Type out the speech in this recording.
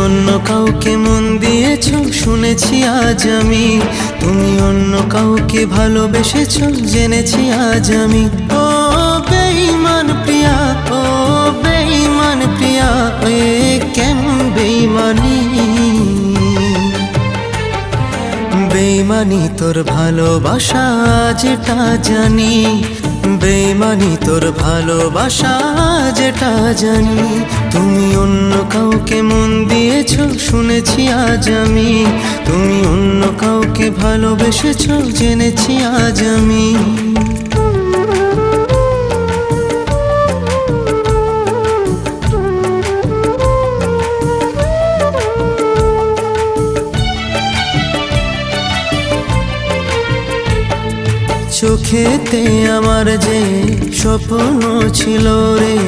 অন্য কাউকে মন দিয়েছো শুনেছি আজ আমি, তুমি অন্য কাউকে ভালোবেসেছো জেনেছি আজ আমি। ও বেঈমান প্রিয়া, ও বেঈমান প্রিয়া, এ কেমন বেঈমানি। বেঈমানি তোর ভালোবাসা যেটা জানি, বেঈমানি তোর ভালোবাসা যেটা জানি। তুমি অন্য কাউকে মন দিয়েছো শুনেছি আজ আমি, তুমি অন্য কাউকে ভালোবেসেছো জেনেছি আজ আমি। চোখেতে আমার যে স্বপ্ন ছিল রে,